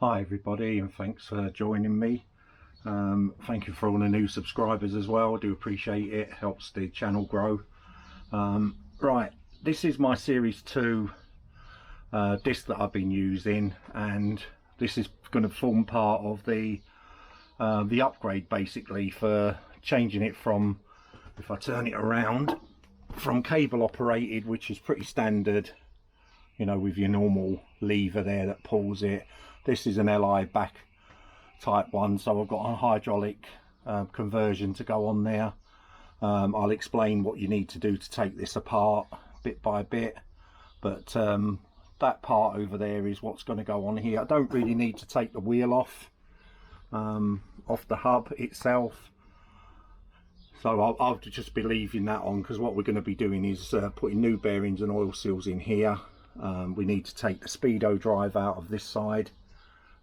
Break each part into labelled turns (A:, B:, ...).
A: Hi everybody, and thanks for joining me. Thank you for all the new subscribers as well. I do appreciate it. Helps the channel grow. Right, this is my series 2 disc that I've been using, and this is going to form part of the upgrade basically for changing it from, if I turn it around, from cable operated, which is pretty standard, you know, with your normal lever there that pulls it. This is an LI back type one, so I've got a hydraulic conversion to go on there. I'll explain what you need to do to take this apart bit by bit, but that part over there is what's going to go on here. I don't really need to take the wheel off the hub itself, so I'll just be leaving that on, because what we're going to be doing is putting new bearings and oil seals in here. We need to take the speedo drive out of this side.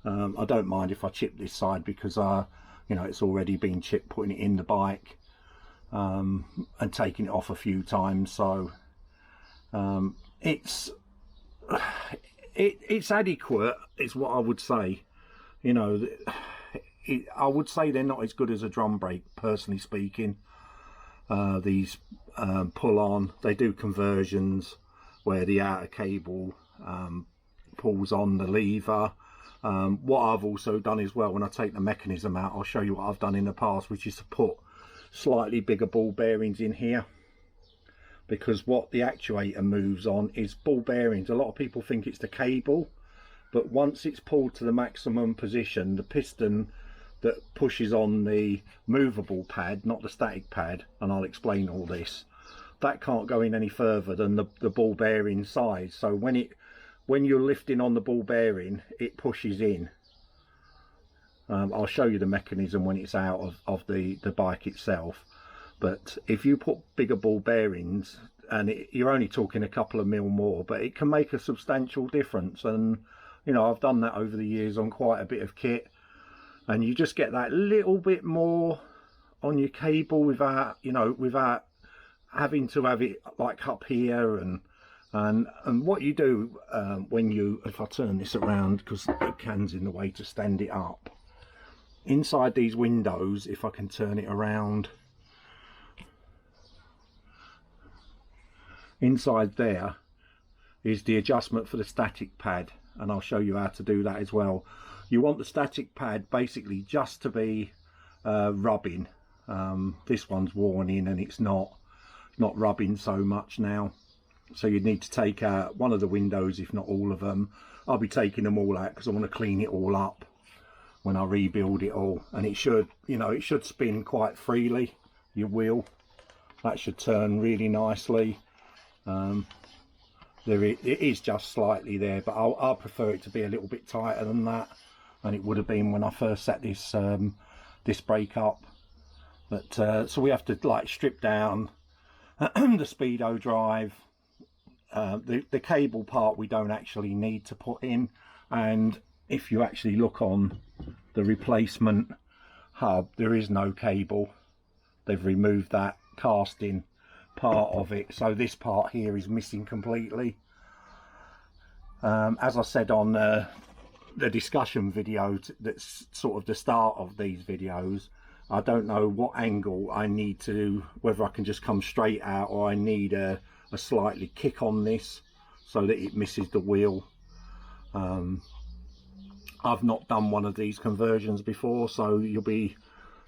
A: I don't mind if I chip this side, because you know, it's already been chipped putting it in the bike and taking it off a few times, so it's adequate is what I would say. You know, I would say they're not as good as a drum brake, personally speaking. These pull on, they do conversions where the outer cable pulls on the lever. What I've also done as well, when I take the mechanism out, I'll show you what I've done in the past, which is to put slightly bigger ball bearings in here, because what the actuator moves on is ball bearings. A lot of people think it's the cable, but once it's pulled to the maximum position, the piston that pushes on the movable pad, not the static pad, and I'll explain all this, that can't go in any further than the ball bearing size. So when you're lifting on the ball bearing, it pushes in. I'll show you the mechanism when it's out of the bike itself, but if you put bigger ball bearings, and you're only talking a couple of mil more, but it can make a substantial difference. And you know, I've done that over the years on quite a bit of kit, and you just get that little bit more on your cable without, you know, without having to have it like up here. And what you do when you, if I turn this around, because the can's in the way to stand it up, inside these windows, if I can turn it around, inside there is the adjustment for the static pad, and I'll show you how to do that as well. You want the static pad basically just to be rubbing. This one's worn in and it's not rubbing so much now, so you need to take out one of the windows, if not all of them. I'll be taking them all out because I want to clean it all up when I rebuild it all. And it should, you know, it should spin quite freely, your wheel. That should turn really nicely. It is just slightly there, but I'll prefer it to be a little bit tighter than that, and it would have been when I first set this this brake up. But so we have to like strip down the speedo drive. The cable part we don't actually need to put in, and if you actually look on the replacement hub, there is no cable. They've removed that casting part of it, so this part here is missing completely. As I said on the discussion video that's sort of the start of these videos, I don't know what angle I need to, whether I can just come straight out or I need a slightly kick on this so that it misses the wheel. I've not done one of these conversions before, so you'll be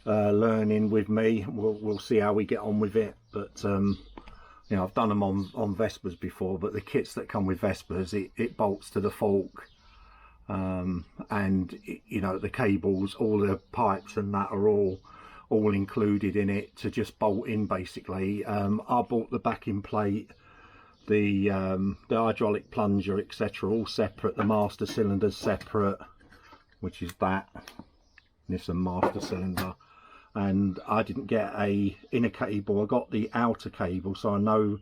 A: learning with me. We'll see how we get on with it. But you know, I've done them on Vespas before, but the kits that come with Vespas, it bolts to the fork, and you know, the cables, all the pipes and that are all included in it to just bolt in basically. I bought the backing plate, the hydraulic plunger, etc., all separate. The master cylinder's separate, which is that. This is a master cylinder, and I didn't get a inner cable. I got the outer cable, so I know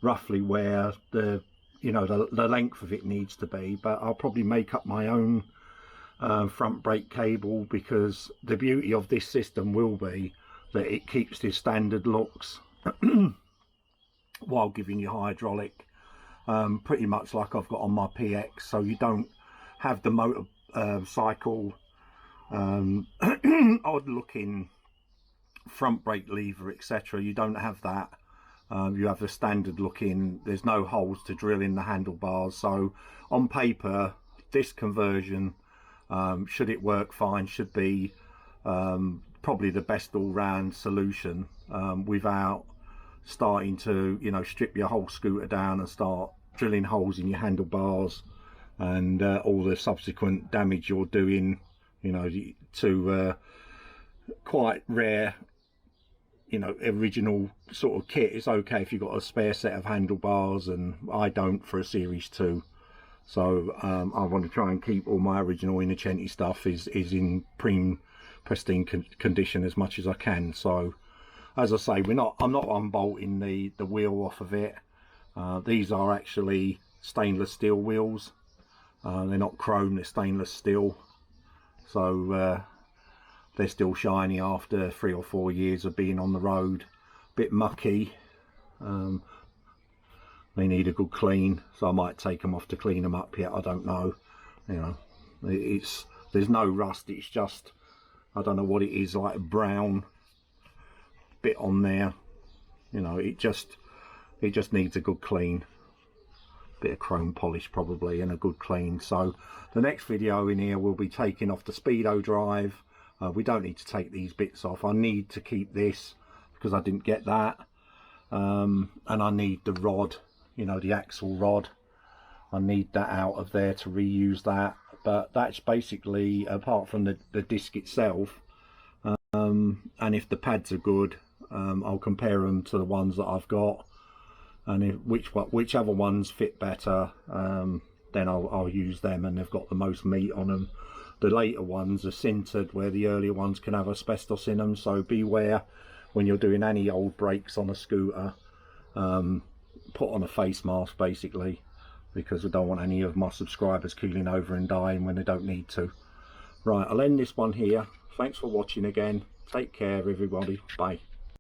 A: roughly where the, you know, the length of it needs to be. But I'll probably make up my own front brake cable, because the beauty of this system will be that it keeps the standard looks while giving you hydraulic, pretty much like I've got on my PX. So you don't have the motor cycle, odd looking front brake lever, etc. You don't have that. You have the standard looking, there's no holes to drill in the handlebars. So on paper, this conversion, should it work fine, should be probably the best all-round solution, without starting to, you know, strip your whole scooter down and start drilling holes in your handlebars and all the subsequent damage you're doing, you know, to quite rare, you know, original sort of kit. It's okay if you've got a spare set of handlebars, and I don't for a Series 2. So I want to try and keep all my original Innocenti stuff is in pristine condition as much as I can. So as I say, I'm not unbolting the wheel off of it. These are actually stainless steel wheels. They're not chrome, they're stainless steel. So they're still shiny after 3 or 4 years of being on the road. Bit mucky. They need a good clean, so I might take them off to clean them up yet. I don't know. You know, there's no rust. It's just, I don't know what it is, like a brown bit on there. You know, it just needs a good clean. Bit of chrome polish probably, and a good clean. So the next video in here will be taking off the speedo drive. We don't need to take these bits off. I need to keep this because I didn't get that, and I need the rod, you know, the axle rod. I need that out of there to reuse that. But that's basically, apart from the disc itself, and if the pads are good, I'll compare them to the ones that I've got, and whichever ones fit better, then I'll use them, and they've got the most meat on them. The later ones are sintered, where the earlier ones can have asbestos in them, so beware when you're doing any old brakes on a scooter. Put on a face mask basically, because I don't want any of my subscribers keeling over and dying when they don't need to. Right, I'll end this one here. Thanks for watching again. Take care everybody. Bye.